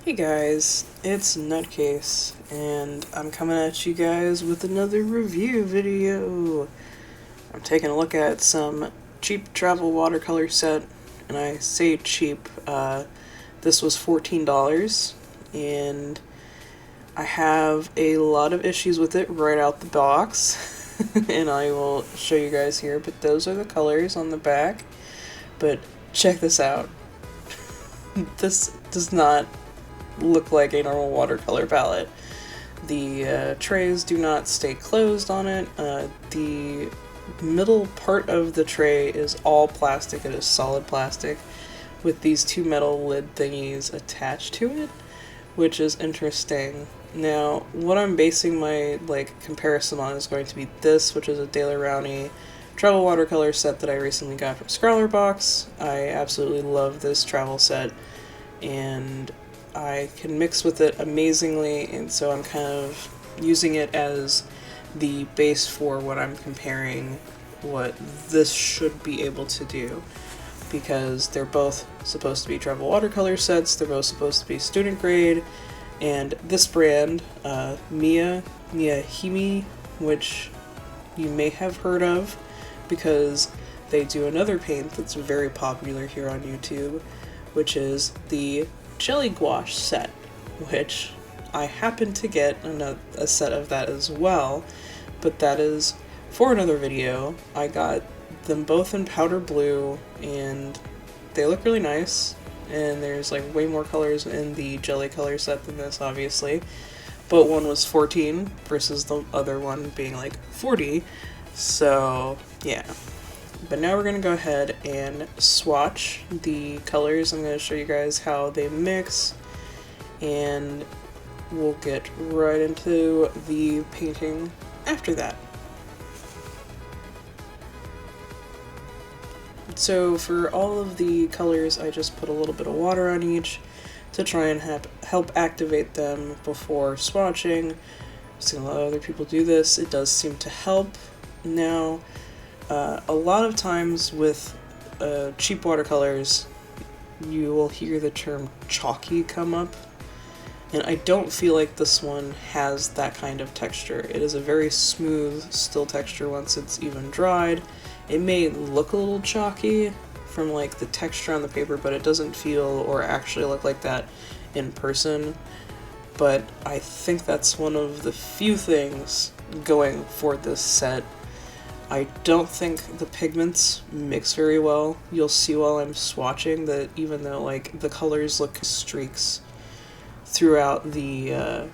Hey guys, it's Nutcase, and I'm coming at you guys with another review video. I'm taking a look at some cheap travel watercolor set, and I say cheap, this was $14, and I have a lot of issues with it right out the box, and I will show you guys here, but those are the colors on the back. But check this out. This does not look like a normal watercolor palette. The trays do not stay closed on it. The middle part of the tray is all plastic. It is solid plastic with these two metal lid thingies attached to it, which is interesting. Now, what I'm basing my comparison on is going to be this, which is a De La Rowney travel watercolor set that I recently got from Scrawler Box. I absolutely love this travel set, and I can mix with it amazingly, and so I'm kind of using it as the base for what I'm comparing what this should be able to do, because they're both supposed to be travel watercolor sets, they're both supposed to be student grade, and this brand, MIYA HIMI, which you may have heard of because they do another paint that's very popular here on YouTube, which is the Jelly Gouache set, which I happen to get a set of that as well, but that is for another video. I got them both in powder blue, and they look really nice, and there's like way more colors in the jelly color set than this, obviously, but one was 14 versus the other one being like 40, so yeah. But now we're going to go ahead and swatch the colors. I'm going to show you guys how they mix, and we'll get right into the painting after that. So for all of the colors, I just put a little bit of water on each to try and help activate them before swatching. I've seen a lot of other people do this. It does seem to help. Now, a lot of times with cheap watercolors, you will hear the term chalky come up, and I don't feel like this one has that kind of texture. It is a very smooth, still texture once it's even dried. It may look a little chalky from like the texture on the paper, but it doesn't feel or actually look like that in person. But I think that's one of the few things going for this set. I don't think the pigments mix very well. You'll see while I'm swatching that even though like the colors look streaks throughout the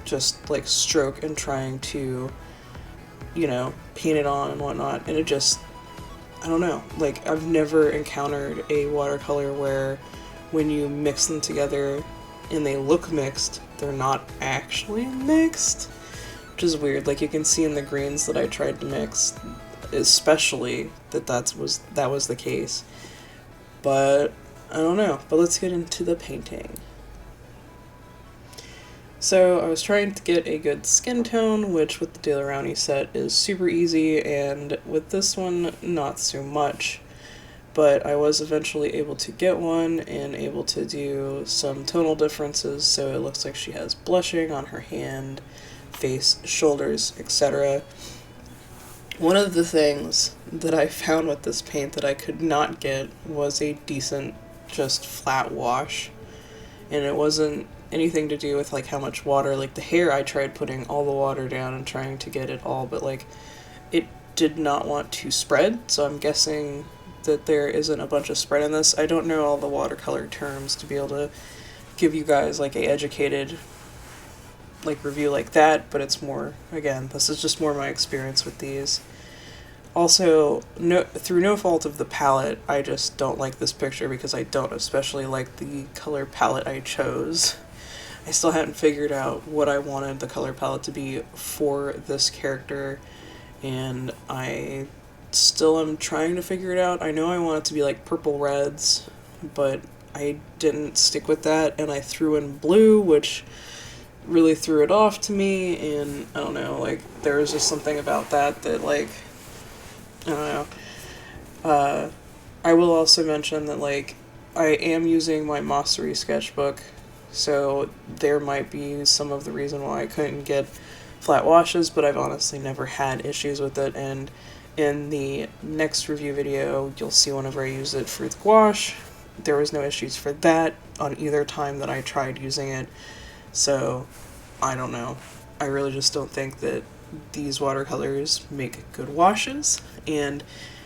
just like stroke and trying to, you know, paint it on and whatnot, and it just, I don't know, like I've never encountered a watercolor where when you mix them together and they look mixed, they're not actually mixed. Which is weird. Like you can see in the greens that I tried to mix, especially that was the case. But I don't know. But let's get into the painting. So I was trying to get a good skin tone, which with the De La Rowney set is super easy, and with this one not so much. But I was eventually able to get one and able to do some tonal differences, so it looks like she has blushing on her hand, face, shoulders, etc. One of the things that I found with this paint that I could not get was a decent, just flat wash. And it wasn't anything to do with like how much water, like the hair I tried putting all the water down and trying to get it all, but like it did not want to spread, so I'm guessing that there isn't a bunch of spread in this. I don't know all the watercolor terms to be able to give you guys like a educated like review like that, but it's more, again, this is just more my experience with these. Also, through no fault of the palette, I just don't like this picture because I don't especially like the color palette I chose. I still hadn't figured out what I wanted the color palette to be for this character, and I still am trying to figure it out. I know I want it to be like purple reds, but I didn't stick with that, and I threw in blue, which really threw it off to me, and I don't know, like, there was just something about that like, I don't know. I will also mention that, like, I am using my Mossery sketchbook, so there might be some of the reason why I couldn't get flat washes, but I've honestly never had issues with it, and in the next review video you'll see whenever I use it for the wash, there was no issues for that on either time that I tried using it. So I don't know, I really just don't think that these watercolors make good washes, and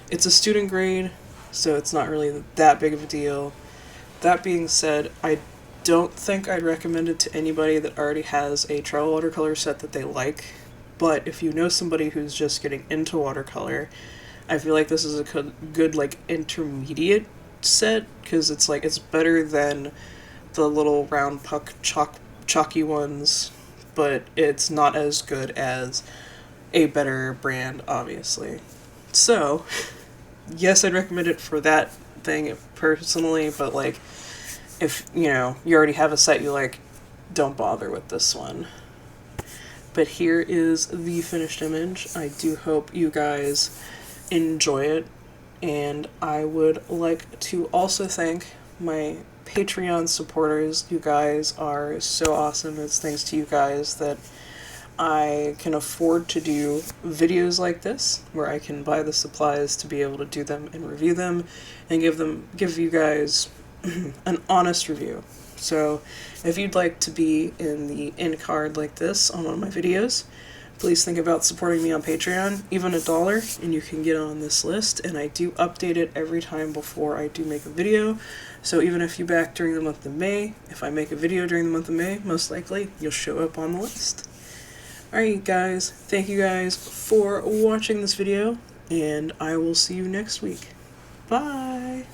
it's a student grade, so it's not really that big of a deal. That being said, I don't think I'd recommend it to anybody that already has a travel watercolor set that they like, but if you know somebody who's just getting into watercolor, I feel like this is a good like intermediate set, because it's like, it's better than the little round puck chalky ones, but it's not as good as a better brand, obviously. So yes, I'd recommend it for that thing personally, but like, if you know you already have a set you like, don't bother with this one. But here is the finished image. I do hope you guys enjoy it, and I would like to also thank my Patreon supporters. You guys are so awesome. It's thanks to you guys that I can afford to do videos like this, where I can buy the supplies to be able to do them and review them and give you guys an honest review. So if you'd like to be in the end card like this on one of my videos, please think about supporting me on Patreon. Even $1 and you can get on this list, and I do update it every time before I do make a video. So even if you back during the month of May, if I make a video during the month of May, most likely you'll show up on the list. Alright guys, thank you guys for watching this video, and I will see you next week. Bye!